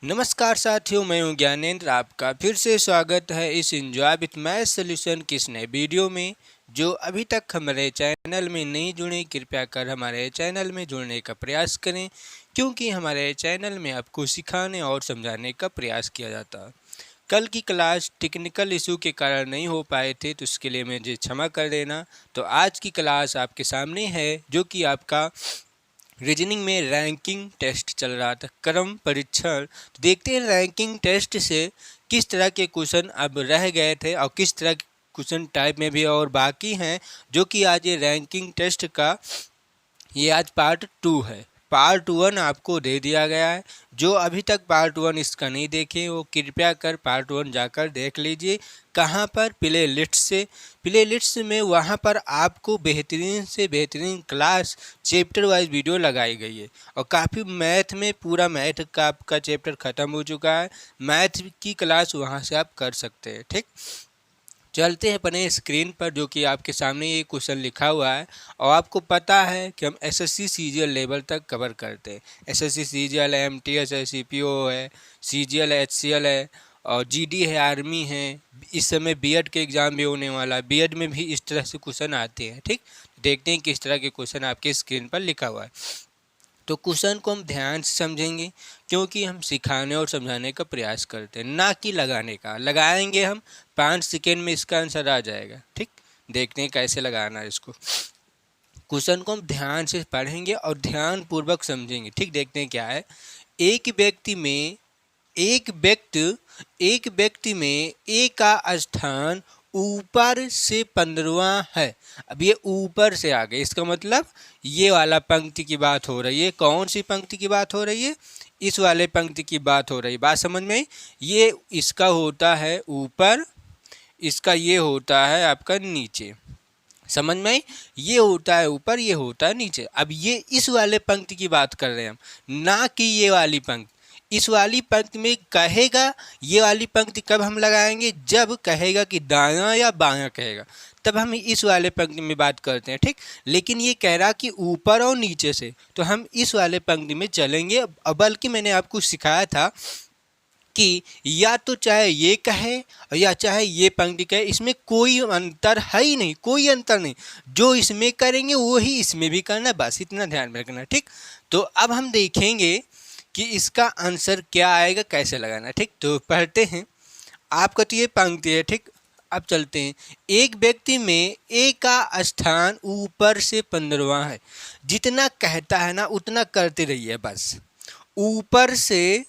नमस्कार साथियों, मैं हूं ज्ञानेंद्र। आपका फिर से स्वागत है इस एंजॉय विथ मैथ सॉल्यूशन के इस नए वीडियो में। जो अभी तक हमारे चैनल में नहीं जुड़े, कृपया कर हमारे चैनल में जुड़ने का प्रयास करें, क्योंकि हमारे चैनल में आपको सिखाने और समझाने का प्रयास किया जाता है। कल की क्लास टेक्निकल इशू के कारण नहीं हो पाए थे, तो उसके लिए मुझे क्षमा कर देना। तो आज की क्लास आपके सामने है, जो कि आपका रीजनिंग में रैंकिंग टेस्ट चल रहा था, क्रम परीक्षण। तो देखते हैं रैंकिंग टेस्ट से किस तरह के क्वेश्चन अब रह गए थे और किस तरह के क्वेश्चन टाइप में भी और बाकी हैं, जो कि आज ये रैंकिंग टेस्ट का ये आज पार्ट 2 है। पार्ट 1 आपको दे दिया गया है। जो अभी तक पार्ट 1 इसका नहीं देखे, वो कृपया कर पार्ट 1 जाकर देख लीजिए। कहाँ पर? प्ले लिस्ट में वहाँ पर आपको बेहतरीन से बेहतरीन क्लास चैप्टर वाइज वीडियो लगाई गई है। और काफ़ी मैथ में पूरा मैथ का आपका चैप्टर ख़त्म हो चुका है। मैथ की क्लास वहाँ से आप कर सकते हैं। ठीक, चलते हैं अपने स्क्रीन पर, जो कि आपके सामने ये क्वेश्चन लिखा हुआ है। और आपको पता है कि हम एसएससी सीजीएल लेवल तक कवर करते हैं। एसएससी सीजीएल है, एमटीएस है, सीपीओ है, सीजीएल है, एचसीएल है, और जीडी है, आर्मी है। इस समय बीएड के एग्ज़ाम भी होने वाला है। बीएड में भी इस तरह से क्वेश्चन आते हैं। ठीक, देखते हैं किस तरह के क्वेश्चन आपके स्क्रीन पर लिखा हुआ है। तो क्वेश्चन को हम ध्यान से समझेंगे, क्योंकि हम सिखाने और समझाने का प्रयास करते हैं, ना कि लगाने का। लगाएंगे हम 5 सेकेंड में इसका आंसर आ जाएगा। ठीक, देखते हैं कैसे लगाना है इसको। क्वेश्चन को हम ध्यान से पढ़ेंगे और ध्यान पूर्वक समझेंगे। ठीक, देखते हैं क्या है। एक व्यक्ति में एक व्यक्ति में ए का स्थान ऊपर से 15वां है। अब ये ऊपर से आ गए, इसका मतलब ये वाला पंक्ति की बात हो रही है। कौन सी पंक्ति की बात हो रही है? इस वाले पंक्ति की बात हो रही है। बात समझ में? ये इसका होता है ऊपर, इसका ये होता है आपका नीचे। समझ में? ये होता है ऊपर, ये होता है नीचे। अब ये इस वाले पंक्ति की बात कर रहे हैं हम, ना कि ये वाली पंक्ति। इस वाली पंक्ति में कहेगा, ये वाली पंक्ति कब हम लगाएंगे? जब कहेगा कि दायां या बायां कहेगा, तब हम इस वाले पंक्ति में बात करते हैं। ठीक, लेकिन ये कह रहा कि ऊपर और नीचे से, तो हम इस वाले पंक्ति में चलेंगे। बल्कि मैंने आपको सिखाया था कि या तो चाहे ये कहे या चाहे ये पंक्ति कहे, इसमें कोई अंतर है ही नहीं, कोई अंतर नहीं। जो इसमें करेंगे वो ही इसमें भी करना, बस इतना ध्यान में रखना। ठीक, तो अब हम देखेंगे कि इसका आंसर क्या आएगा, कैसे लगाना। ठीक, तो पढ़ते हैं। आपका तो ये पंक्ति है। ठीक, अब चलते हैं। एक व्यक्ति में ए का स्थान ऊपर से 15वां है। जितना कहता है ना उतना करते रहिए बस। ऊपर से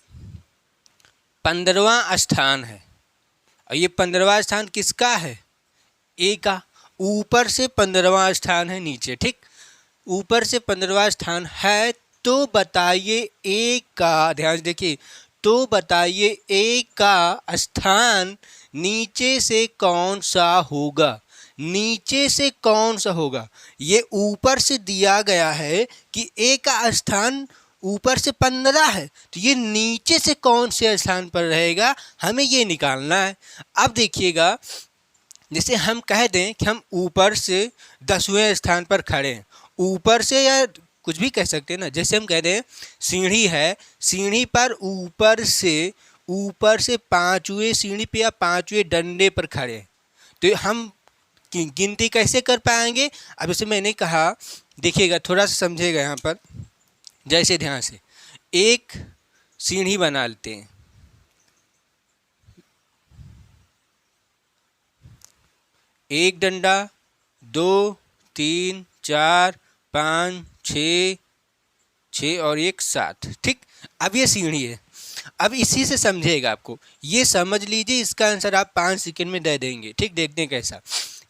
15वां स्थान है, और ये 15वां स्थान किसका है? ए का। ऊपर से 15वां स्थान है नीचे। ठीक, ऊपर से 15वां स्थान है, तो बताइए ए का, ध्यान से देखिए, तो बताइए ए का स्थान नीचे से कौन सा होगा? नीचे से कौन सा होगा? ये ऊपर से दिया गया है कि ए का स्थान ऊपर से 15 है, तो ये नीचे से कौन से स्थान पर रहेगा, हमें ये निकालना है। अब देखिएगा, जैसे हम कह दें कि हम ऊपर से 10वें स्थान पर खड़े हैं, ऊपर से या कुछ भी कह सकते हैं ना। जैसे हम कह दें सीढ़ी है, सीढ़ी पर ऊपर से 5वें सीढ़ी पे या 5वें डंडे पर खड़े हैं, तो हम गिनती कैसे कर पाएंगे? अब जैसे मैंने कहा, देखिएगा थोड़ा सा समझिएगा यहाँ पर। जैसे ध्यान से एक सीढ़ी बना लेते हैं, एक डंडा, 2, 3, 4, 5, 6 और एक 7। ठीक, अब ये सीढ़ी है। अब इसी से समझेगा, आपको ये समझ लीजिए, इसका आंसर आप 5 सेकंड में दे देंगे। ठीक, देखते हैं कैसा।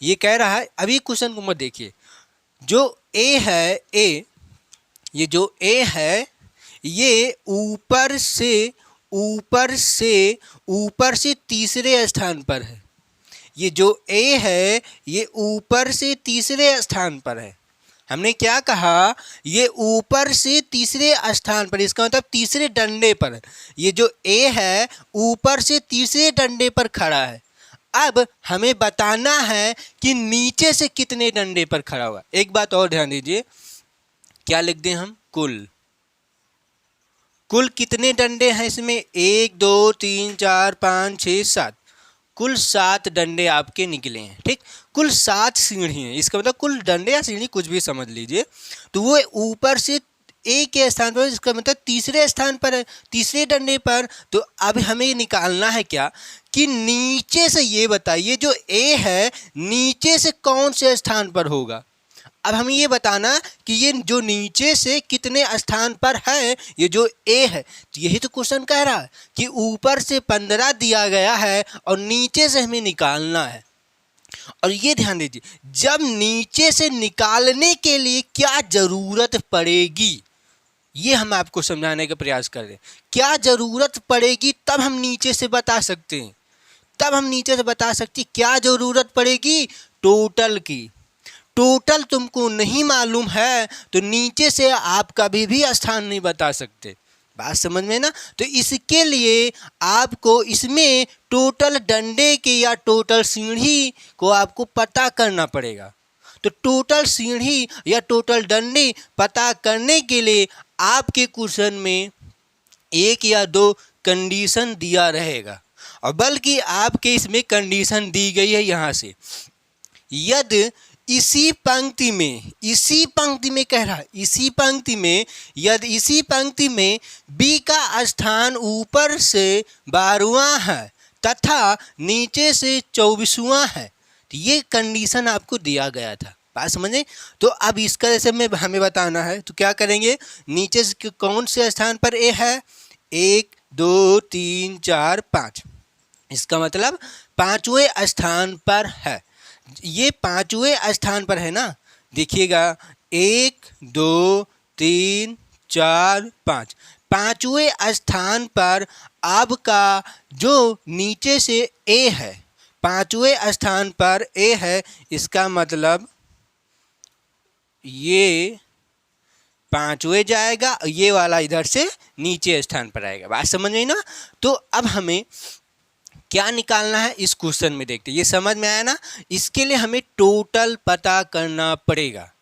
ये कह रहा है, अभी क्वेश्चन को मत देखिए। जो ए है, ये जो ए है, ये ऊपर से तीसरे स्थान पर है। ये जो ए है, ये ऊपर से तीसरे स्थान पर है। हमने क्या कहा? ये ऊपर से तीसरे स्थान पर, इसका मतलब तीसरे डंडे पर है। ये जो ए है ऊपर से तीसरे डंडे पर खड़ा है। अब हमें बताना है कि नीचे से कितने डंडे पर खड़ा हुआ। एक बात और ध्यान दीजिए, क्या लिख दें हम? कुल। कुल कितने डंडे हैं इसमें? 1 2 3 4 5 6 7, कुल 7 डंडे आपके निकले हैं। ठीक, कुल 7 सीढ़ी हैं, इसका मतलब कुल डंडे या सीढ़ी कुछ भी समझ लीजिए। तो वो ऊपर से ए के स्थान पर, इसका मतलब तीसरे स्थान पर है, तीसरे डंडे पर। तो अब हमें निकालना है क्या कि नीचे से, ये बताइए जो ए है नीचे से कौन से स्थान पर होगा। अब हमें ये बताना कि ये जो नीचे से कितने स्थान पर है, ये जो ए है। तो यही तो क्वेश्चन कह रहा है कि ऊपर से 15 दिया गया है और नीचे से हमें निकालना है। और ये ध्यान दीजिए, जब नीचे से निकालने के लिए क्या जरूरत पड़ेगी, ये हम आपको समझाने का प्रयास कर रहे हैं। क्या जरूरत पड़ेगी तब हम नीचे से बता सकते हैं, तब हम नीचे से बता सकते हैं क्या जरूरत पड़ेगी, टोटल की। टोटल तुमको नहीं मालूम है तो नीचे से आप कभी भी स्थान नहीं बता सकते। बात समझ में ना? तो इसके लिए आपको इसमें टोटल डंडे के या टोटल सीढ़ी को आपको पता करना पड़ेगा। तो टोटल सीढ़ी या टोटल डंडे पता करने के लिए आपके क्वेश्चन में 1 या 2 कंडीशन दिया रहेगा, और बल्कि आपके इसमें कंडीशन दी गई है यहाँ से, यदि इसी पंक्ति में कह रहा है, इसी पंक्ति में, यदि इसी पंक्ति में बी का स्थान ऊपर से 12वां है तथा नीचे से 24वां है, तो ये कंडीशन आपको दिया गया था। बात समझे? तो अब इसका जैसे में हमें बताना है तो क्या करेंगे, नीचे से कौन से स्थान पर ए है, 1 2 3 4 5, इसका मतलब 5वें स्थान पर है। ये 5वें स्थान पर है ना, देखिएगा 1 2 3 4 5, 5वें स्थान पर आपका जो नीचे से ए है, 5वें स्थान पर ए है, इसका मतलब ये 5वें जाएगा, ये वाला इधर से नीचे स्थान पर आएगा। बात समझ में ना? तो अब हमें क्या निकालना है इस क्वेश्चन में, देखते ये समझ में आया ना। इसके लिए हमें टोटल पता करना पड़ेगा,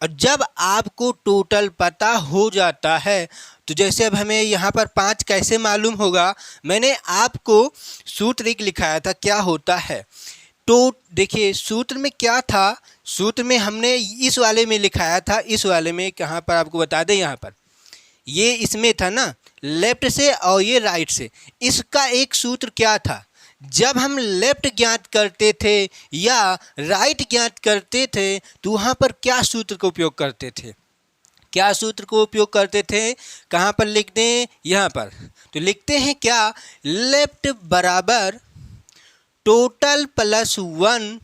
और जब आपको टोटल पता हो जाता है तो जैसे अब हमें यहाँ पर 5 कैसे मालूम होगा, मैंने आपको सूत्र एक लिखाया था क्या होता है। तो देखिए सूत्र में क्या था, सूत्र में हमने इस वाले में लिखाया था, इस वाले में कहाँ पर आपको बता दें, यहाँ पर ये इसमें था ना, लेफ्ट से और ये राइट से। इसका एक सूत्र क्या था, जब हम लेफ्ट ज्ञात करते थे या राइट ज्ञात करते थे तो वहाँ पर क्या सूत्र का उपयोग करते थे, क्या सूत्र को उपयोग करते थे, कहाँ पर लिखते हैं, यहाँ पर। तो लिखते हैं क्या, लेफ्ट बराबर टोटल प्लस 1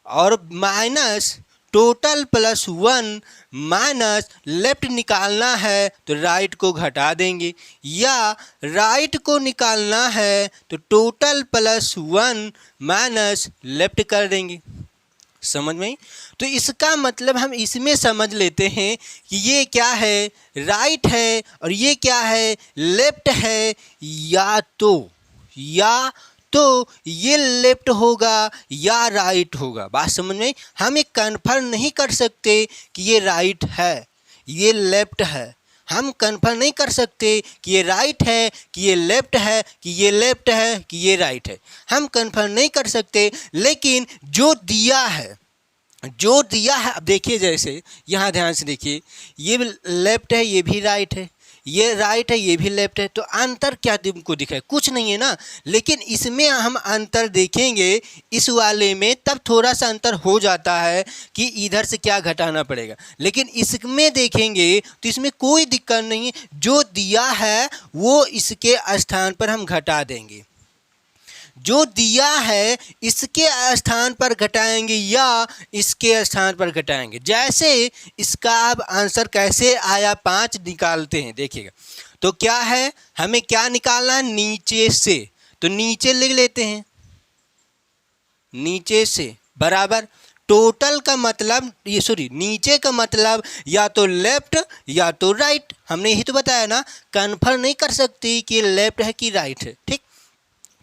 और minus total plus 1 minus left निकालना है तो राइट को घटा देंगे, या राइट को निकालना है तो टोटल प्लस 1 माइनस लेफ्ट कर देंगे। समझ में? तो इसका मतलब हम इसमें समझ लेते हैं कि ये क्या है, राइट है, और ये क्या है, लेफ्ट है। या तो ये लेफ्ट होगा या राइट होगा। बात समझ में? हम ये कन्फर्म नहीं कर सकते कि ये राइट है, ये लेफ्ट है। हम कन्फर्म नहीं कर सकते कि ये राइट है, कि ये लेफ्ट है, कि ये लेफ्ट है, कि ये राइट है। हम कन्फर्म नहीं कर सकते, लेकिन जो दिया है, अब देखिए जैसे यहाँ ध्यान से देखिए, ये लेफ्ट है, ये भी राइट है, ये राइट है, ये भी लेफ्ट है। तो अंतर क्या तुमको दिखा है? कुछ नहीं है ना। लेकिन इसमें हम अंतर देखेंगे इस वाले में, तब थोड़ा सा अंतर हो जाता है कि इधर से क्या घटाना पड़ेगा। लेकिन इसमें देखेंगे तो इसमें कोई दिक्कत नहीं है, जो दिया है वो इसके स्थान पर हम घटा देंगे, जो दिया है इसके स्थान पर घटाएंगे या इसके स्थान पर घटाएंगे। जैसे इसका अब आंसर कैसे आया, 5 निकालते हैं, देखिएगा। तो क्या है, हमें क्या निकालना है, नीचे से। तो नीचे लिख लेते हैं, नीचे से बराबर टोटल का मतलब, ये सॉरी नीचे का मतलब या तो लेफ्ट या तो राइट। हमने यही तो बताया ना, कन्फर्म नहीं कर सकती कि लेफ्ट है कि राइट है। ठीक,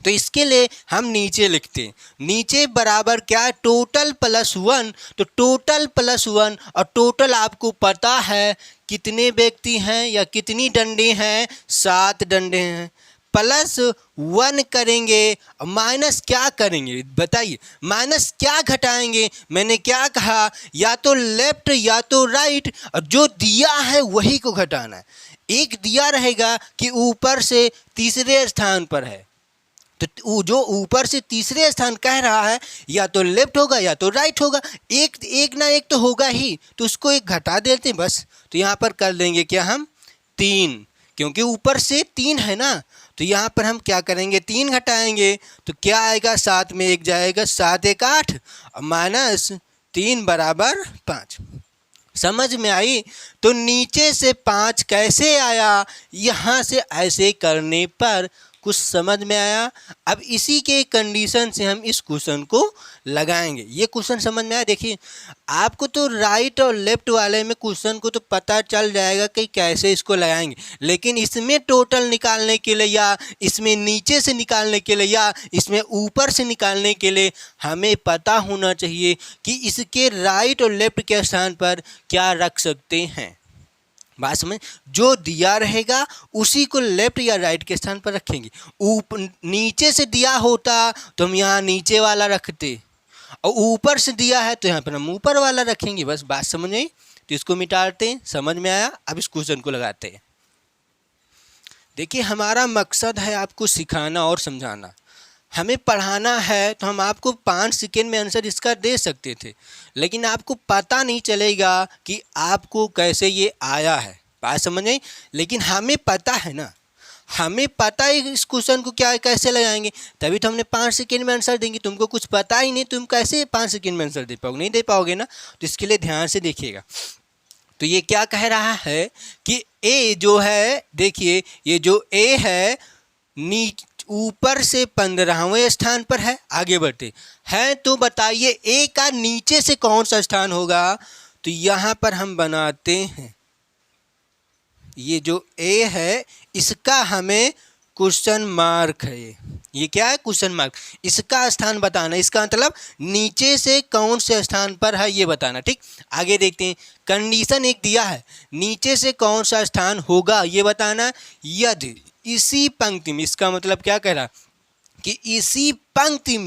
तो इसके लिए हम नीचे लिखते हैं, नीचे बराबर क्या है, टोटल प्लस 1। तो टोटल प्लस 1, और टोटल आपको पता है कितने व्यक्ति हैं या कितनी डंडे हैं, 7 डंडे हैं। प्लस 1 करेंगे, माइनस क्या करेंगे बताइए, माइनस क्या घटाएंगे। मैंने क्या कहा, या तो लेफ्ट या तो राइट, और जो दिया है वही को घटाना है। एक दिया रहेगा कि ऊपर से तीसरे स्थान पर है, तो जो ऊपर से तीसरे स्थान कह रहा है या तो लेफ्ट होगा या तो राइट होगा, एक ना एक तो होगा ही, तो उसको एक घटा देते हैं बस। तो यहाँ पर कर देंगे क्या हम 3, क्योंकि ऊपर से 3 है ना, तो यहाँ पर हम क्या करेंगे 3 घटाएंगे तो क्या आएगा, 7 में 1 जाएगा, 7 1 8 माइनस 3 बराबर 5। समझ में आई। तो नीचे से 5 कैसे आया, यहाँ से ऐसे करने पर कुछ समझ में आया। अब इसी के कंडीशन से हम इस क्वेश्चन को लगाएंगे। ये क्वेश्चन समझ में आया। देखिए आपको तो राइट और लेफ्ट वाले में क्वेश्चन को तो पता चल जाएगा कि कैसे इसको लगाएंगे, लेकिन इसमें टोटल निकालने के लिए या इसमें नीचे से निकालने के लिए या इसमें ऊपर से निकालने के लिए हमें पता होना चाहिए कि इसके राइट और लेफ्ट के स्थान पर क्या रख सकते हैं। बात समझ, जो दिया रहेगा उसी को लेफ्ट या राइट के स्थान पर रखेंगे। ऊपर नीचे से दिया होता तो हम यहाँ नीचे वाला रखते, और ऊपर से दिया है तो यहाँ पर हम ऊपर वाला रखेंगे। बस बात समझ में आई, तो इसको मिटाते हैं। समझ में आया। अब इस क्वेश्चन को लगाते हैं। देखिए हमारा मकसद है आपको सिखाना और समझाना। हमें पढ़ाना है तो हम आपको 5 सेकेंड में आंसर इसका दे सकते थे, लेकिन आपको पता नहीं चलेगा कि आपको कैसे ये आया है। बात समझ आई। लेकिन हमें पता है ना, हमें पता है इस क्वेश्चन को क्या कैसे लगाएंगे, तभी तो हमने 5 सेकेंड में आंसर देंगे। तुमको कुछ पता ही नहीं, तुम कैसे 5 सेकेंड में आंसर दे पाओगे, नहीं दे पाओगे ना। तो इसके लिए ध्यान से देखिएगा। तो ये क्या कह रहा है कि ए जो है, देखिए ये जो ए है ऊपर से 15वें स्थान पर है। आगे बढ़ते हैं, तो बताइए ए का नीचे से कौन सा स्थान होगा। तो यहाँ पर हम बनाते हैं, ये जो ए है इसका हमें क्वेश्चन मार्क है। ये क्या है, क्वेश्चन मार्क। इसका स्थान बताना, इसका मतलब नीचे से कौन से स्थान पर है ये बताना। ठीक, आगे देखते हैं। कंडीशन एक दिया है, नीचे से कौन सा स्थान होगा ये बताना। यदि इसी पंक्ति में, इसका मतलब क्या कह रहा कि इसी पंक्ति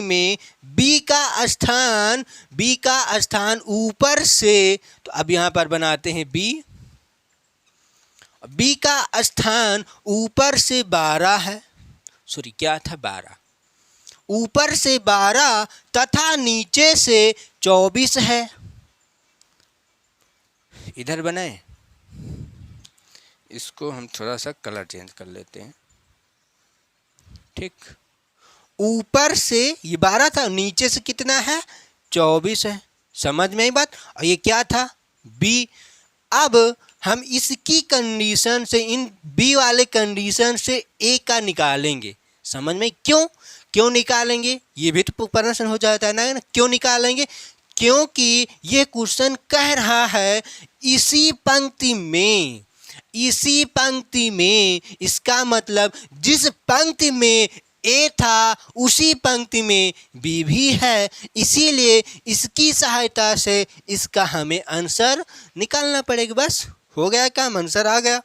में बी का स्थान ऊपर से, तो अब यहाँ पर बनाते हैं बी का स्थान ऊपर से 12 है। सॉरी क्या था, 12, ऊपर से 12 तथा नीचे से 24 है। इधर बनाए, इसको हम थोड़ा सा कलर चेंज कर लेते हैं। ठीक, ऊपर से ये 12 था, नीचे से कितना है, 24 है। समझ में आई बात। और ये क्या था, बी। अब हम इसकी कंडीशन से, इन बी वाले कंडीशन से ए का निकालेंगे। समझ में, क्यों निकालेंगे, ये भी तो प्रश्न हो जाता है ना। क्यों निकालेंगे, क्योंकि ये क्वेश्चन कह रहा है इसी पंक्ति में, इसका मतलब जिस पंक्ति में ए था उसी पंक्ति में बी भी है, इसीलिए इसकी सहायता से इसका हमें आंसर निकालना पड़ेगा। बस हो गया काम, आंसर आ गया।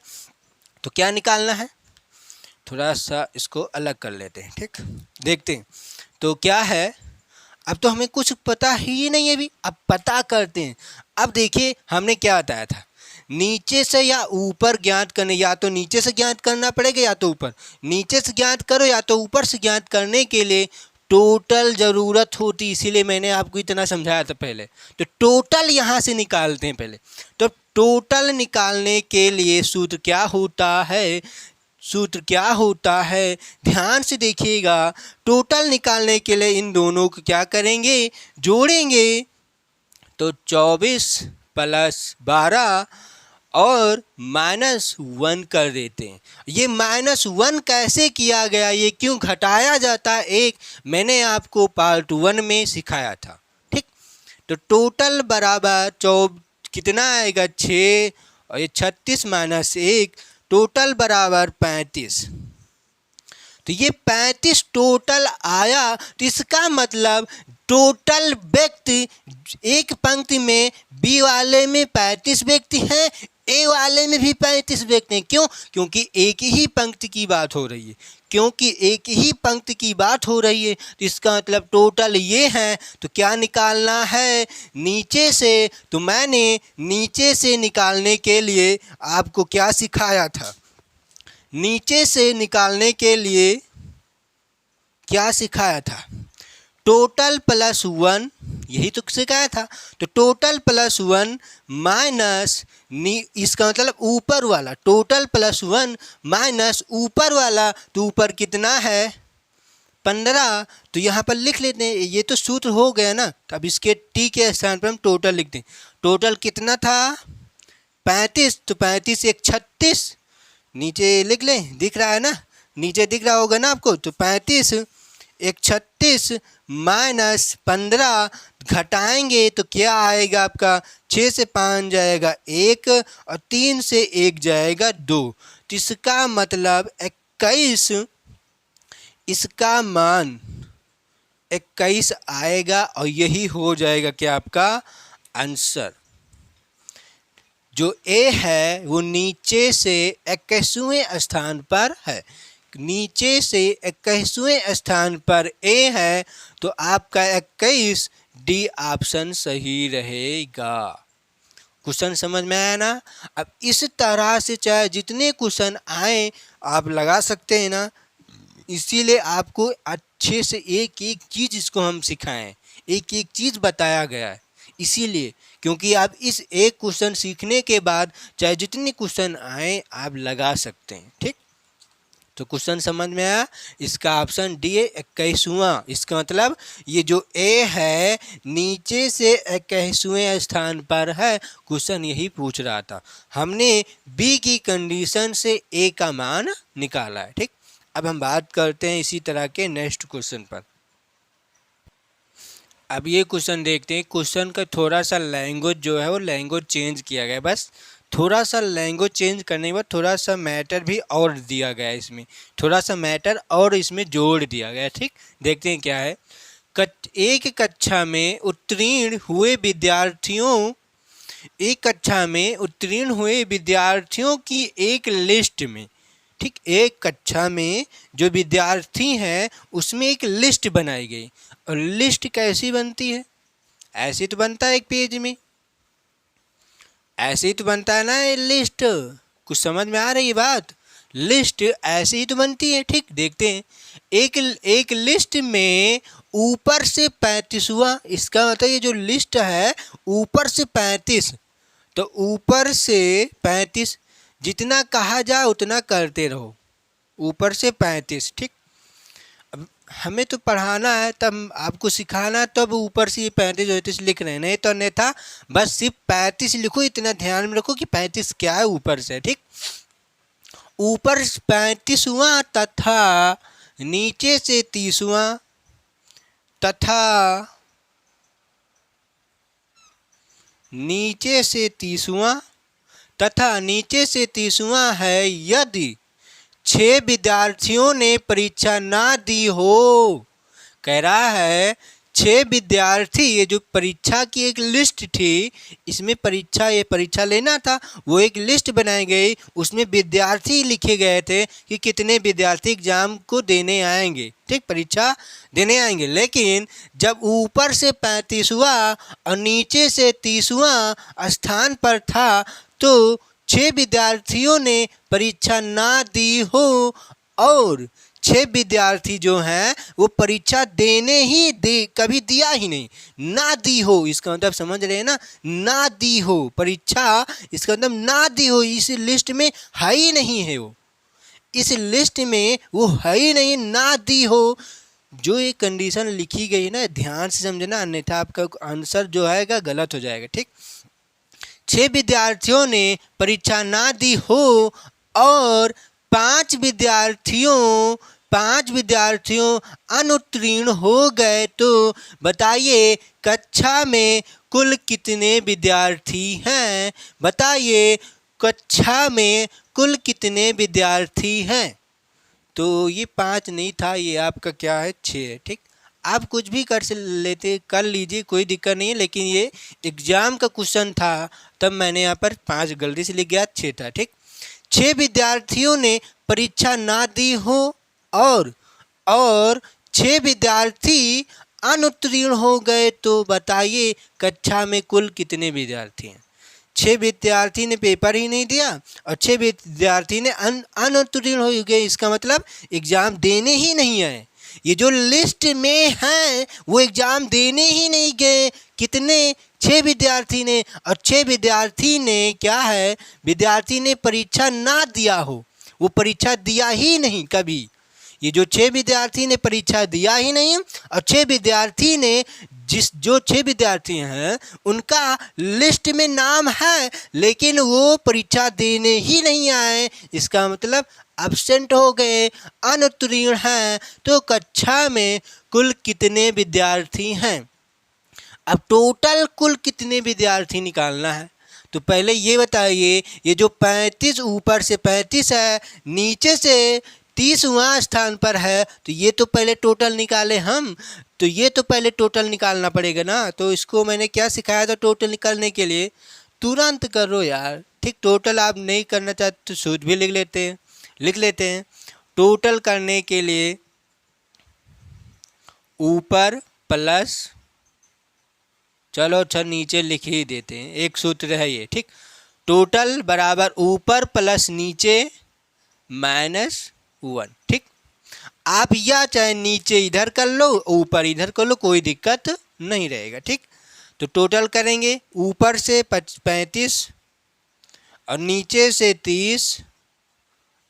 तो क्या निकालना है, थोड़ा सा इसको अलग कर लेते हैं। ठीक, देखते हैं तो क्या है। अब तो हमें कुछ पता ही नहीं है अभी, अब पता करते हैं। अब देखिए हमने क्या बताया था, नीचे से या ऊपर ज्ञात करने, या तो नीचे से ज्ञात करना पड़ेगा या तो ऊपर। नीचे से ज्ञात करो या तो ऊपर से ज्ञात करने के लिए टोटल ज़रूरत होती, इसीलिए मैंने आपको इतना समझाया था पहले। तो टोटल यहाँ से निकालते हैं पहले। तो टोटल निकालने के लिए सूत्र क्या होता है, ध्यान से देखिएगा। टोटल निकालने के लिए इन दोनों को क्या करेंगे, जोड़ेंगे। तो 24 + 12 और -1 कर देते हैं। ये -1 कैसे किया गया, ये क्यों घटाया जाता है, एक मैंने आपको पार्ट 1 में सिखाया था। ठीक, तो टोटल बराबर कितना आएगा, 6, और ये 36 - 1, टोटल बराबर 35। तो ये 35 टोटल आया। तो इसका मतलब टोटल व्यक्ति एक पंक्ति में बी वाले में 35 व्यक्ति हैं, ए वाले में भी 35 व्यक्ति हैं। क्यों? क्योंकि एक ही पंक्ति की बात हो रही है, क्योंकि एक ही पंक्ति की बात हो रही है, तो इसका मतलब टोटल ये है। तो क्या निकालना है? नीचे से। तो मैंने नीचे से निकालने के लिए आपको क्या सिखाया था? नीचे से निकालने के लिए क्या सिखाया था? टोटल प्लस 1, यही तो सिखाया था। तो टोटल प्लस 1 माइनस इसका मतलब ऊपर वाला, टोटल प्लस 1 माइनस ऊपर वाला, तो ऊपर कितना है? 15। तो यहाँ पर लिख लेते हैं, ये तो सूत्र हो गया ना। तो अब इसके टी के स्थान पर हम टोटल लिखते हैं। टोटल कितना था? 35। तो 35 एक 36, नीचे लिख लें, दिख रहा है ना, नीचे दिख रहा होगा ना आपको। तो 35 एक 36 माइनस 15 घटाएंगे तो क्या आएगा आपका? 6 से 5 जाएगा 1 और 3 से 1 जाएगा 2। तो इसका मतलब 21, इसका मान 21 आएगा और यही हो जाएगा क्या आपका आंसर। जो ए है वो नीचे से 21वें स्थान पर है, नीचे से 21वें स्थान पर ए है, तो आपका 21 डी ऑप्शन सही रहेगा। क्वेश्चन समझ में आया ना? अब इस तरह से चाहे जितने क्वेश्चन आए आप लगा सकते हैं ना, इसीलिए आपको अच्छे से एक एक चीज़ इसको हम सिखाएं, एक एक चीज़ बताया गया है, इसीलिए क्योंकि आप इस एक क्वेश्चन सीखने के बाद चाहे जितने क्वेश्चन आए आप लगा सकते हैं। ठीक, तो क्वेश्चन समझ में आया? इसका ऑप्शन डी है 21वां। इसका मतलब ये जो ए है नीचे से 21वें स्थान पर है। क्वेश्चन यही पूछ रहा था, हमने बी की कंडीशन से ए का मान निकाला है। ठीक, अब हम बात करते हैं इसी तरह के नेक्स्ट क्वेश्चन पर। अब ये क्वेश्चन देखते हैं। क्वेश्चन का थोड़ा सा लैंग्वेज जो है वो लैंग्वेज चेंज किया गया है, बस थोड़ा सा लैंग्वेज चेंज करने के बाद थोड़ा सा मैटर भी और दिया गया है, इसमें थोड़ा सा मैटर और इसमें जोड़ दिया गया है। ठीक, देखते हैं क्या है। एक कक्षा में उत्तीर्ण हुए विद्यार्थियों, एक कक्षा में उत्तीर्ण हुए विद्यार्थियों की एक लिस्ट में, ठीक, एक कक्षा में जो विद्यार्थी हैं उसमें एक लिस्ट बनाई गई। और लिस्ट कैसी बनती है? ऐसे तो बनता है एक पेज में, ऐसे ही तो बनता है ना ये लिस्ट। कुछ समझ में आ रही है बात? लिस्ट ऐसे ही तो बनती है। ठीक, देखते हैं। एक लिस्ट में ऊपर से 35वां, इसका मतलब ये जो लिस्ट है ऊपर से 35, तो ऊपर से 35 जितना कहा जाए उतना करते रहो, ऊपर से 35। ठीक, अब हमें तो पढ़ाना है, तब आपको सिखाना है, तब ऊपर से 35 लिख रहे हैं, नहीं तो अन्यथा बस सिर्फ 35 लिखो। इतना ध्यान में रखो कि 35 क्या है ऊपर से। ठीक, ऊपर 35वां तथा नीचे से 30वां तथा नीचे से 30वां तथा नीचे से 30वां है यदि 6 विद्यार्थियों ने परीक्षा ना दी हो। कह रहा है 6 विद्यार्थी, ये जो परीक्षा की एक लिस्ट थी, इसमें परीक्षा, ये परीक्षा लेना था, वो एक लिस्ट बनाई गई, उसमें विद्यार्थी लिखे गए थे कि कितने विद्यार्थी एग्जाम को देने आएंगे। ठीक, परीक्षा देने आएंगे। लेकिन जब ऊपर से 35वां और नीचे से 30वां स्थान पर था तो 6 विद्यार्थियों ने परीक्षा ना दी हो और 6 विद्यार्थी जो हैं वो परीक्षा देने ही दे, कभी दिया ही नहीं, ना दी हो। इसका मतलब समझ रहे हैं ना, ना दी हो परीक्षा, इसका मतलब ना दी हो, इस लिस्ट में है ही नहीं है, वो इस लिस्ट में वो है ही नहीं, ना दी हो। जो ये कंडीशन लिखी गई है ना, ध्यान से समझना, अन्यथा आपका आंसर जो आएगा गलत हो जाएगा। ठीक, 6 विद्यार्थियों ने परीक्षा ना दी हो और 5 विद्यार्थियों अनुत्तीर्ण हो गए, तो बताइए कक्षा में कुल कितने विद्यार्थी हैं? बताइए कक्षा में कुल कितने विद्यार्थी हैं? तो ये 5 नहीं था, ये आपका क्या है 6 है। ठीक, आप कुछ भी कर लीजिए, कोई दिक्कत नहीं है, लेकिन ये एग्जाम का क्वेश्चन था, तब मैंने यहाँ पर 5 गलती से लिख गया, 6 था। ठीक, 6 विद्यार्थियों ने परीक्षा ना दी हो और 6 विद्यार्थी अनुत्तीर्ण हो गए, तो बताइए कक्षा में कुल कितने विद्यार्थी हैं। 6 विद्यार्थी ने पेपर ही नहीं दिया और 6 विद्यार्थी ने अनुत्तीर्ण हो गए, इसका मतलब एग्जाम देने ही नहीं आए। ये जो लिस्ट में हैं वो एग्जाम देने ही नहीं गए। कितने? 6 विद्यार्थी ने, और 6 विद्यार्थी ने क्या है, विद्यार्थी ने परीक्षा ना दिया हो, वो परीक्षा दिया ही नहीं कभी। ये जो 6 विद्यार्थी ने परीक्षा दिया ही नहीं, और 6 विद्यार्थी ने जो 6 विद्यार्थी हैं उनका लिस्ट में नाम है, लेकिन वो परीक्षा देने ही नहीं आए, इसका मतलब एब्सेंट हो गए, अनुत्तीर्ण हैं। तो कक्षा में कुल कितने विद्यार्थी हैं? अब टोटल कुल कितने विद्यार्थी निकालना है, तो पहले ये बताइए, ये जो 35 ऊपर से 35 है, नीचे से 30वां स्थान पर है, तो ये तो पहले टोटल निकाले हम, तो ये तो पहले टोटल निकालना पड़ेगा ना। तो इसको मैंने क्या सिखाया था टोटल निकालने के लिए? तुरंत करो यार। ठीक, टोटल आप नहीं करना चाहते तो सूत्र भी लिख लेते हैं। टोटल करने के लिए ऊपर प्लस, चलो अच्छा नीचे लिख ही देते हैं, एक सूत्र है ये। ठीक, टोटल बराबर ऊपर प्लस नीचे -1। ठीक, आप या चाहे नीचे इधर कर लो, ऊपर इधर कर लो, कोई दिक्कत नहीं रहेगा। ठीक, तो टोटल करेंगे, ऊपर से 35 और नीचे से 30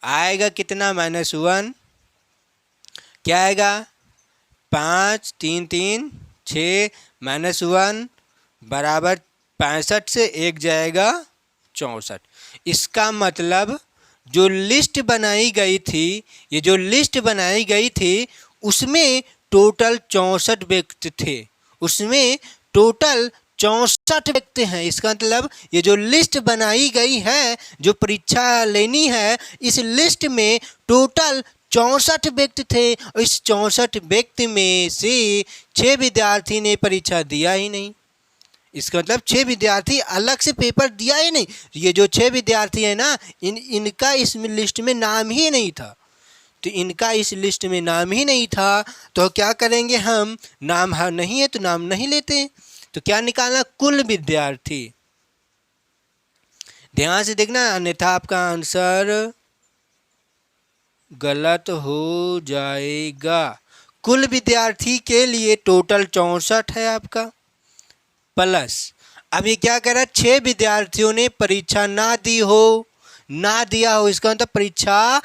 आएगा कितना? -1। क्या आएगा? 5 3 3 6 -1 बराबर 65 से 1 जाएगा 64। इसका मतलब जो लिस्ट बनाई गई थी, ये जो लिस्ट बनाई गई थी उसमें टोटल 64 व्यक्ति थे, उसमें टोटल 64 व्यक्ति हैं। इसका मतलब ये जो लिस्ट बनाई गई है, जो परीक्षा लेनी है, इस लिस्ट में टोटल 64 व्यक्ति थे, और इस 64 व्यक्ति में से 6 विद्यार्थी ने परीक्षा दिया ही नहीं। इसका मतलब 6 विद्यार्थी अलग से पेपर दिया ही नहीं। ये जो 6 विद्यार्थी है ना, इनका इस लिस्ट में नाम ही नहीं था, तो इनका इस लिस्ट में नाम ही नहीं था, तो क्या करेंगे हम? नाम नहीं है तो नाम नहीं लेते। तो क्या निकालना? कुल विद्यार्थी। ध्यान से देखना, अन्यथा आपका आंसर गलत हो जाएगा। कुल विद्यार्थी के लिए टोटल 64 है आपका, प्लस अब ये क्या कह रहा है? 6 विद्यार्थियों ने परीक्षा ना दी हो, ना दिया हो, इसका मतलब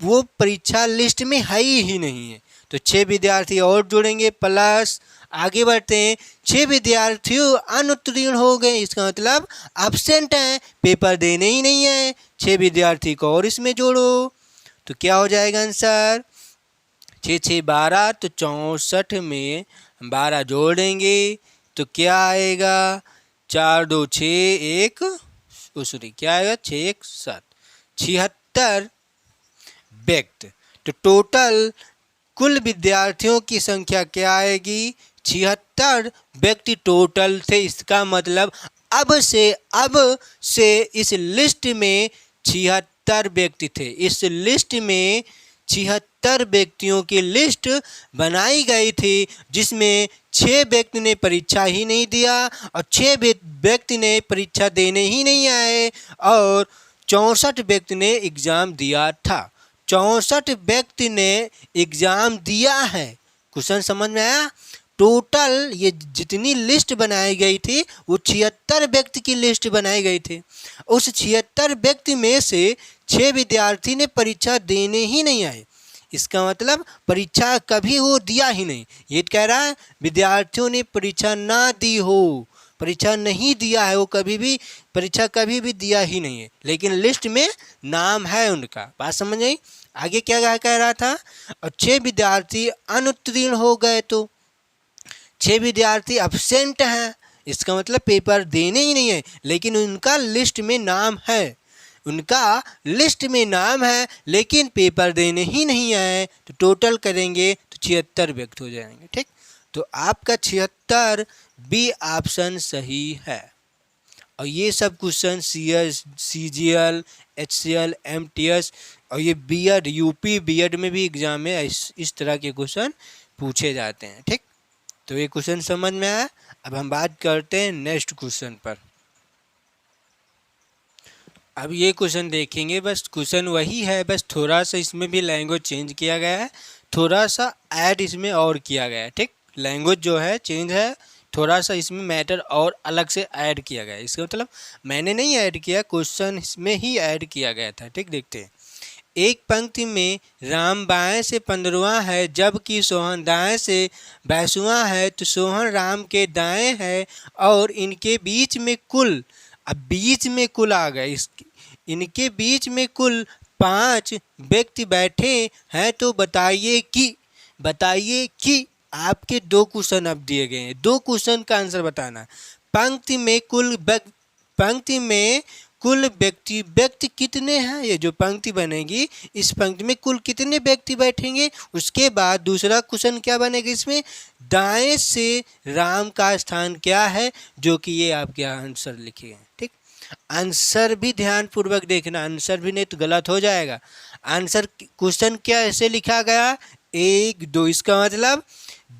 वो परीक्षा लिस्ट में है ही नहीं है, तो 6 विद्यार्थी और जुड़ेंगे, प्लस आगे बढ़ते हैं, 6 विद्यार्थी अनुत्तीर्ण हो गए, इसका मतलब एब्सेंट हैं, पेपर देने ही नहीं है। 6 विद्यार्थी को और इसमें जोड़ो, तो क्या हो जाएगा आंसर? 6 6 12, तो 64 में 12 जोड़ेंगे तो क्या आएगा? 4 2 6 1, सॉरी क्या आएगा? 6 1 7, 76 व्यक्ति। तो टोटल कुल विद्यार्थियों की संख्या क्या आएगी? 76 व्यक्ति टोटल थे। इसका मतलब अब से इस लिस्ट में 76 व्यक्ति थे। इस लिस्ट में 76 व्यक्तियों की लिस्ट बनाई गई थी, जिसमें 6 व्यक्ति ने परीक्षा ही नहीं दिया और 6 व्यक्ति ने परीक्षा देने ही नहीं आए, और 64 व्यक्ति ने एग्ज़ाम दिया था। 64 व्यक्ति ने एग्ज़ाम दिया है। क्वेश्चन समझ में आया? टोटल ये जितनी लिस्ट बनाई गई थी वो 76 व्यक्ति की लिस्ट बनाई गई थी। उस 76 व्यक्ति में से 6 विद्यार्थी ने परीक्षा देने ही नहीं आए। इसका मतलब परीक्षा कभी वो दिया ही नहीं। ये कह रहा है विद्यार्थियों ने परीक्षा ना दी हो, परीक्षा नहीं दिया है, वो कभी भी परीक्षा कभी भी दिया ही नहीं है, लेकिन लिस्ट में नाम है उनका। बात समझ आई? आगे क्या कह रहा था? और 6 विद्यार्थी अनुत्तीर्ण हो गए, तो 6 विद्यार्थी एब्सेंट हैं, इसका मतलब पेपर देने ही नहीं है, लेकिन उनका लिस्ट में नाम है, उनका लिस्ट में नाम है, लेकिन पेपर देने ही नहीं आए। तो टोटल करेंगे तो 76 व्यक्ति हो जाएंगे। ठीक, तो आपका 76 बी ऑप्शन सही है। और ये सब question CS, CGL, HCL, MTS और ये बीएड, यूपी बीएड में भी एग्जाम में इस तरह के क्वेश्चन पूछे जाते हैं। ठीक, तो ये क्वेश्चन समझ में आया। अब हम बात करते हैं नेक्स्ट क्वेश्चन पर। अब ये क्वेश्चन देखेंगे, बस क्वेश्चन वही है, बस थोड़ा सा इसमें भी लैंग्वेज चेंज किया गया है, थोड़ा सा ऐड इसमें और किया गया है। ठीक, लैंग्वेज जो है चेंज है, थोड़ा सा इसमें मैटर और अलग से ऐड किया गया है। इसका मतलब मैंने नहीं ऐड किया, क्वेश्चन इसमें ही ऐड किया गया था। ठीक, देखते हैं। एक पंक्ति में राम बाएं से 15वां है जबकि सोहन दाएं से 22वां है, तो सोहन राम के दाएं है और इनके बीच में कुल, अब बीच में कुल आ गए, इनके बीच में कुल 5 व्यक्ति बैठे हैं, तो बताइए कि आपके 2 क्वेश्चन अब दिए गए हैं, 2 क्वेश्चन का आंसर बताना। पंक्ति में कुल व्यक्ति कितने हैं, ये जो पंक्ति बनेगी इस पंक्ति में कुल कितने व्यक्ति बैठेंगे। उसके बाद दूसरा क्वेश्चन क्या बनेगा, इसमें दाएं से राम का स्थान क्या है, जो कि ये आपके आंसर लिखे हैं। ठीक, आंसर भी ध्यानपूर्वक देखना, आंसर भी नहीं तो गलत हो जाएगा। आंसर क्वेश्चन क्या ऐसे लिखा गया 1 2, इसका मतलब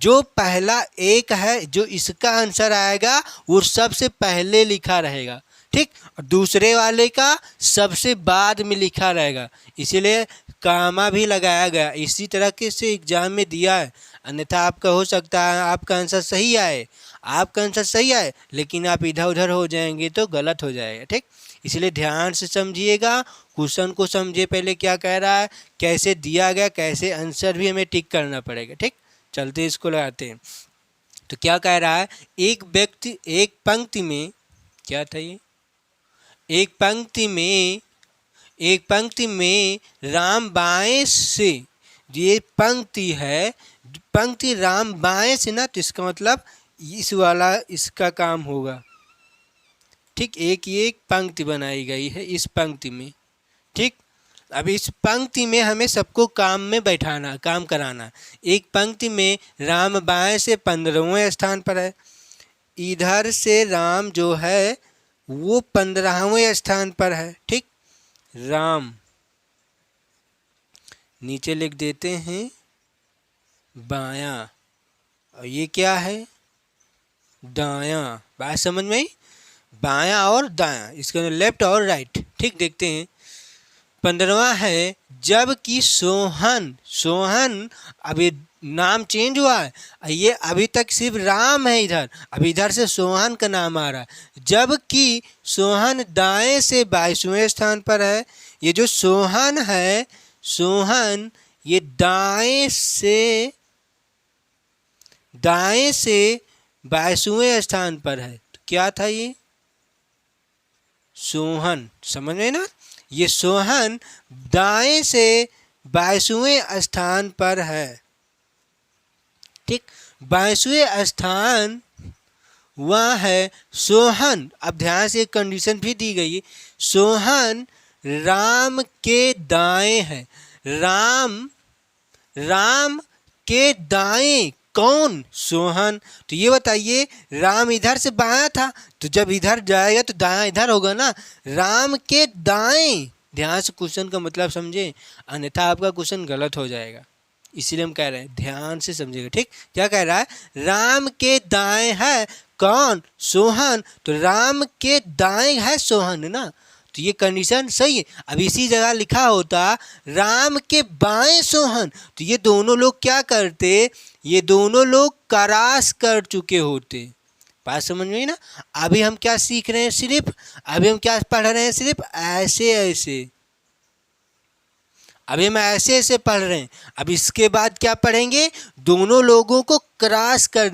जो पहला 1 है, जो इसका आंसर आएगा वो सबसे पहले लिखा रहेगा। ठीक, और दूसरे वाले का सबसे बाद में लिखा रहेगा, इसीलिए कामा भी लगाया गया। इसी तरह के से एग्जाम में दिया है, अन्यथा आपका हो सकता है आपका आंसर सही आए, लेकिन आप इधर उधर हो जाएंगे तो गलत हो जाएगा। ठीक, इसलिए ध्यान से समझिएगा, क्वेश्चन को समझिए पहले क्या कह रहा है, कैसे दिया गया, कैसे आंसर भी हमें टिक करना पड़ेगा। ठीक, चलते इसको लगाते हैं। तो क्या कह रहा है, एक पंक्ति में क्या था ये, एक पंक्ति में राम बाएं से, ये पंक्ति है, पंक्ति राम बाएं से ना, तो इसका मतलब इस वाला इसका काम होगा। ठीक, एक पंक्ति बनाई गई है इस पंक्ति में। ठीक, अब इस पंक्ति में हमें सबको काम कराना। एक पंक्ति में राम बाएं से 15वें स्थान पर है, इधर से राम जो है वो 15वें स्थान पर है। ठीक, राम नीचे लिख देते हैं बायां, और ये क्या है दायां। बात समझ में आई, बायां और दायां, इसके लेफ्ट और राइट। ठीक, देखते हैं 15वां है जबकि सोहन अब ये नाम चेंज हुआ है, ये अभी तक सिर्फ राम है इधर, अब इधर से सोहन का नाम आ रहा है, जबकि सोहन दाएं से 22वें स्थान पर है। ये जो सोहन है, सोहन ये दाएं से 22वें स्थान पर है। तो क्या था ये सोहन, समझ में ना, ये सोहन दाएं से 22वें स्थान पर है। ठीक, 22वें स्थान वह है सोहन। अब ध्यान से एक कंडीशन भी दी गई है, सोहन राम के दाएं है। राम के दाएं कौन, सोहन। तो ये बताइए, राम इधर से बायां था, तो जब इधर जाएगा तो दायां इधर होगा ना, राम के दाएं। ध्यान से क्वेश्चन का मतलब समझे, अन्यथा आपका क्वेश्चन गलत हो जाएगा, इसीलिए हम कह रहे हैं ध्यान से समझिएगा। ठीक, क्या कह रहा है, राम के दाएं है कौन, सोहन। तो राम के दाएं है सोहन ना, तो ये कंडीशन सही है। अब इसी जगह लिखा होता राम के बाएं सोहन, तो ये दोनों लोग क्या करते, ये दोनों लोग क्रॉस कर चुके होते। बात समझ में आई ना। अभी हम क्या सीख रहे हैं, सिर्फ अभी हम क्या पढ़ रहे हैं, सिर्फ ऐसे अभी हम ऐसे पढ़ रहे हैं। अब इसके बाद क्या पढ़ेंगे, दोनों लोगों को क्रॉस कर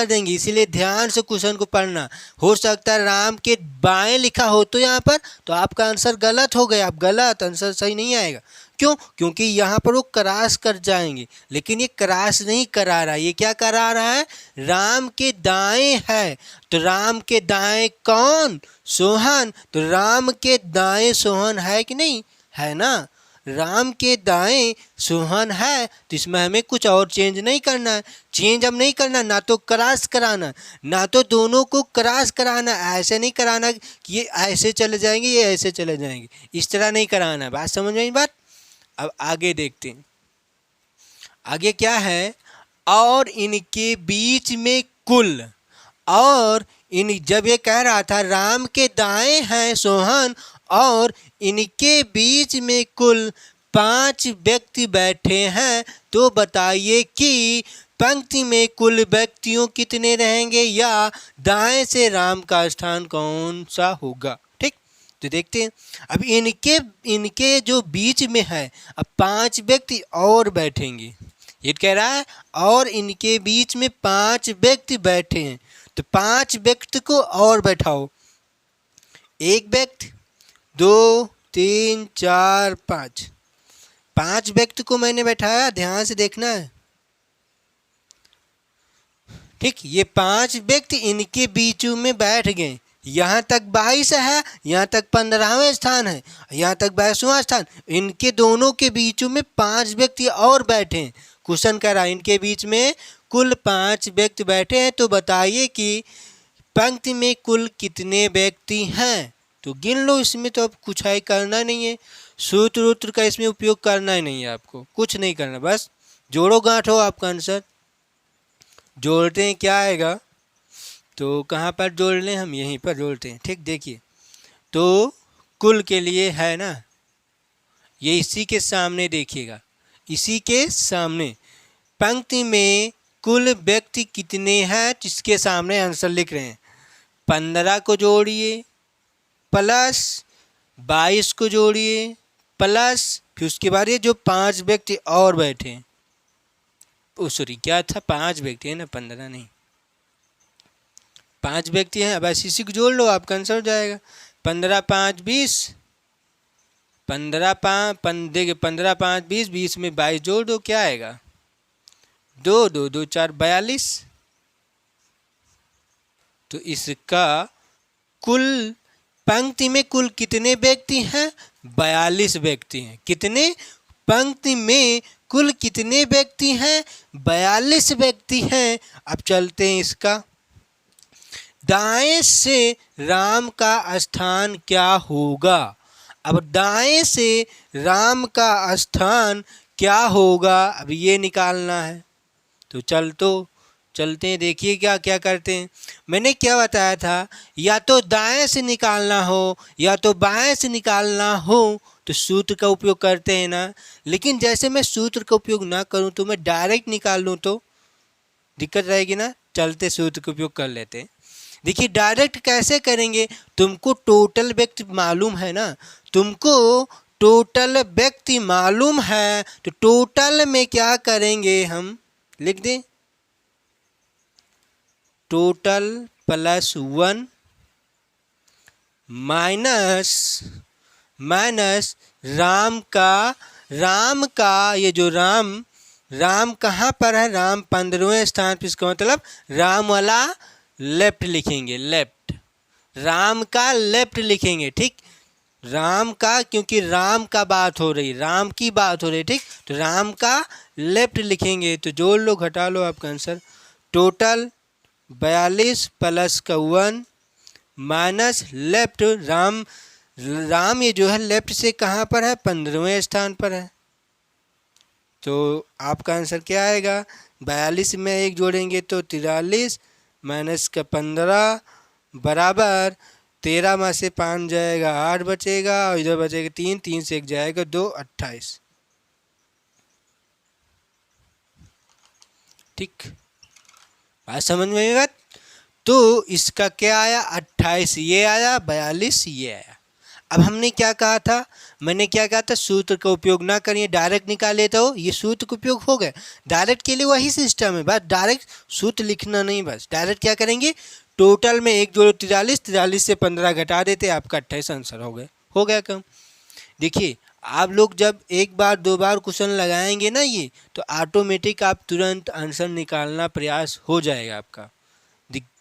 देंगे, इसीलिए ध्यान से क्वेश्चन को पढ़ना। हो सकता है राम के बाएं लिखा हो तो यहाँ पर, तो आपका आंसर गलत हो गया, आप गलत, आंसर सही नहीं आएगा। क्यों, क्योंकि यहाँ पर वो क्रॉस कर जाएंगे, लेकिन ये क्रॉस नहीं करा रहा, ये क्या करा रहा है, राम के दाएं है। तो राम के दाएं कौन, सोहन। तो राम के दाएं सोहन है कि नहीं है ना, राम के दाएं सोहन है, तो इसमें हमें कुछ और चेंज नहीं करना है। चेंज अब नहीं करना, ना तो क्रॉस कराना, ना तो दोनों को क्रॉस कराना। ऐसे नहीं कराना कि ये ऐसे चले जाएंगे, ये ऐसे चले जाएंगे, इस तरह नहीं कराना। बात समझ में आई बात? अब आगे देखते हैं, आगे क्या है। और इनके बीच में कुल, और इन जब ये कह रहा था राम के दाएं हैं सोहन और इनके बीच में कुल 5 व्यक्ति बैठे हैं, तो बताइए कि पंक्ति में कुल व्यक्तियों कितने रहेंगे, या दाएं से राम का स्थान कौन सा होगा। ठीक, तो देखते हैं। अब इनके जो बीच में है, अब 5 व्यक्ति और बैठेंगे। ये कह रहा है और इनके बीच में 5 व्यक्ति बैठे हैं, तो 5 व्यक्ति को और बैठाओ। 1 व्यक्ति, 2, 3, 4, 5, 5 व्यक्ति को मैंने बैठाया, ध्यान से देखना है। ठीक, ये 5 व्यक्ति इनके बीच में बैठ गए। यहाँ तक 22 है, यहाँ तक 15वें स्थान है, यहाँ तक 22वां स्थान। इनके दोनों के बीच में 5 व्यक्ति और बैठे हैं। क्वेश्चन कह रहा है इनके बीच में कुल 5 व्यक्ति बैठे हैं, तो बताइए कि पंक्ति में कुल कितने व्यक्ति हैं। तो गिन लो, इसमें तो अब कुछ है करना नहीं है, सूत्र वूत्र का इसमें उपयोग करना ही नहीं है, आपको कुछ नहीं करना, बस जोड़ो गांठो आपका आंसर। जोड़ते हैं, क्या आएगा, तो कहाँ पर जोड़ लें, हम यहीं पर जोड़ते हैं। ठीक, देखिए तो कुल के लिए है ना, ये इसी के सामने देखिएगा, इसी के सामने पंक्ति में कुल व्यक्ति कितने हैं, जिसके सामने आंसर लिख रहे हैं। 15 को जोड़िए प्लस 22 को जोड़िए प्लस, फिर उसके बाद ये जो 5 व्यक्ति और बैठे हैं, सॉरी क्या था, 5 व्यक्ति है ना, 15 नहीं, 5 व्यक्ति हैं। बस इसी को जोड़ लो, आपका आंसर हो जाएगा। 15 5 20, 15 5 20, 20 में 22 जोड़ दो, क्या आएगा, 2 2 2 4 42। तो इसका कुल पंक्ति में कुल कितने व्यक्ति हैं, 42 व्यक्ति हैं। कितने, पंक्ति में कुल कितने व्यक्ति हैं, 42 व्यक्ति हैं। अब चलते हैं इसका, दाएं से राम का स्थान क्या होगा। अब दाएं से राम का स्थान क्या होगा, अब ये निकालना है। तो चलते हैं, देखिए क्या क्या करते हैं। मैंने क्या बताया था, या तो दाएं से निकालना हो या तो बाएं से निकालना हो तो सूत्र का उपयोग करते हैं ना। लेकिन जैसे मैं सूत्र का उपयोग ना करूं तो मैं डायरेक्ट निकाल लूं तो दिक्कत रहेगी ना। चलते सूत्र का उपयोग कर लेते हैं। देखिए डायरेक्ट कैसे करेंगे, तुमको टोटल व्यक्ति मालूम है ना, तुमको टोटल व्यक्ति मालूम है, तो टोटल में क्या करेंगे, हम लिख दें टोटल प्लस 1 माइनस राम का ये जो राम कहाँ पर है, राम 15वें स्थान पर, इसका मतलब राम वाला लेफ्ट लिखेंगे, लेफ्ट, राम का लेफ्ट लिखेंगे। ठीक, राम का, क्योंकि राम का बात हो रही, राम की बात हो रही, ठीक, तो राम का लेफ्ट लिखेंगे। तो जोड़ लो घटा लो आपका आंसर, टोटल 42 प्लस का 1 माइनस लेफ्ट, राम ये जो है लेफ्ट से कहाँ पर है, 15वें स्थान पर है। तो आपका आंसर क्या आएगा, 42 में 1 जोड़ेंगे तो 43 माइनस का 15 बराबर 13 में से 5 जाएगा 8 बचेगा, और इधर बचेगा 3, 3 से 1 जाएगा 2, 28। ठीक, बात समझ में आई बात। तो इसका क्या आया, 28 ये आया, 42 ये आया। अब हमने क्या कहा था, मैंने क्या कहा था, सूत्र का उपयोग ना करिए, डायरेक्ट निकाल लेता हो, ये सूत्र का उपयोग हो गया। डायरेक्ट के लिए वही सिस्टम है, बस डायरेक्ट सूत्र लिखना नहीं, बस डायरेक्ट क्या करेंगे, टोटल में 1 जोड़ो 43 से 15 घटा देते, आपका 28 आंसर हो गया कम। देखिए आप लोग जब एक बार 2 बार क्वेश्चन लगाएंगे ना ये, तो ऑटोमेटिक आप तुरंत आंसर निकालना प्रयास हो जाएगा आपका,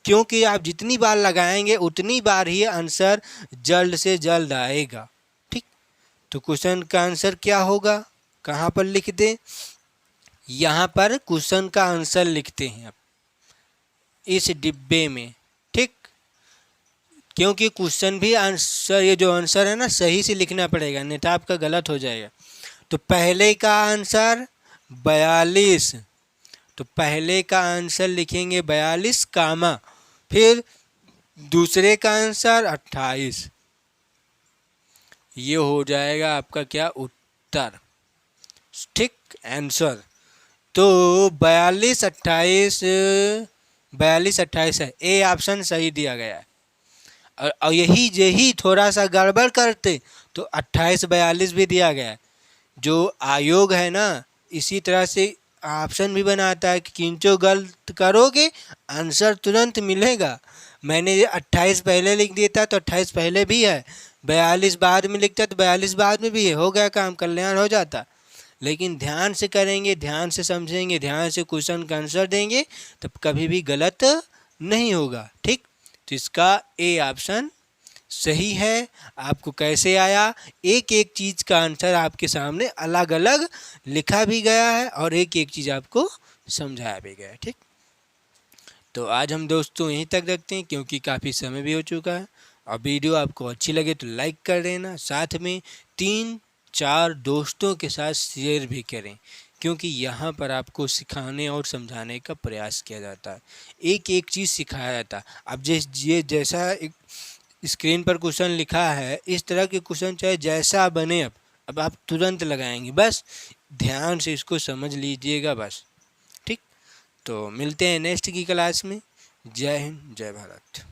क्योंकि आप जितनी बार लगाएंगे उतनी बार ही आंसर जल्द से जल्द आएगा। ठीक, तो क्वेश्चन का आंसर क्या होगा, कहाँ पर लिख दें, यहाँ पर क्वेश्चन का आंसर लिखते हैं आप इस डिब्बे में, ठीक। क्योंकि क्वेश्चन भी आंसर, ये जो आंसर है ना सही से लिखना पड़ेगा, नहीं तो आपका गलत हो जाएगा। तो पहले का आंसर 42, तो पहले का आंसर लिखेंगे 42 कामा, फिर दूसरे का आंसर 28, ये हो जाएगा आपका क्या उत्तर, ठीक, आंसर। तो 42 28 है, ए ऑप्शन सही दिया गया है। और यही थोड़ा सा गड़बड़ करते तो 28 42 भी दिया गया है। जो आयोग है ना इसी तरह से ऑप्शन भी बनाता है कि किंचो गलत करोगे आंसर तुरंत मिलेगा। मैंने ये 28 पहले लिख दिया था तो 28 पहले भी है, 42 बाद में लिखता तो 42 बाद में भी है, हो गया काम, कल्याण हो जाता। लेकिन ध्यान से करेंगे, ध्यान से समझेंगे, ध्यान से क्वेश्चन का आंसर देंगे तब कभी भी गलत नहीं होगा, ठीक। तो इसका ए ऑप्शन सही है। आपको कैसे आया, एक एक चीज़ का आंसर आपके सामने अलग अलग लिखा भी गया है और एक एक चीज़ आपको समझाया भी गया है, ठीक। तो आज हम दोस्तों यहीं तक रखते हैं क्योंकि काफ़ी समय भी हो चुका है। और वीडियो आपको अच्छी लगे तो लाइक कर देना, साथ में 3-4 दोस्तों के साथ शेयर भी करें क्योंकि यहाँ पर आपको सिखाने और समझाने का प्रयास किया जाता है, एक एक चीज़ सिखाया जाता है। अब ये जैसा एक स्क्रीन पर क्वेश्चन लिखा है इस तरह के क्वेश्चन चाहे जैसा बने अब आप तुरंत लगाएंगे, बस ध्यान से इसको समझ लीजिएगा बस, ठीक। तो मिलते हैं नेक्स्ट की क्लास में। जय हिंद, जय भारत।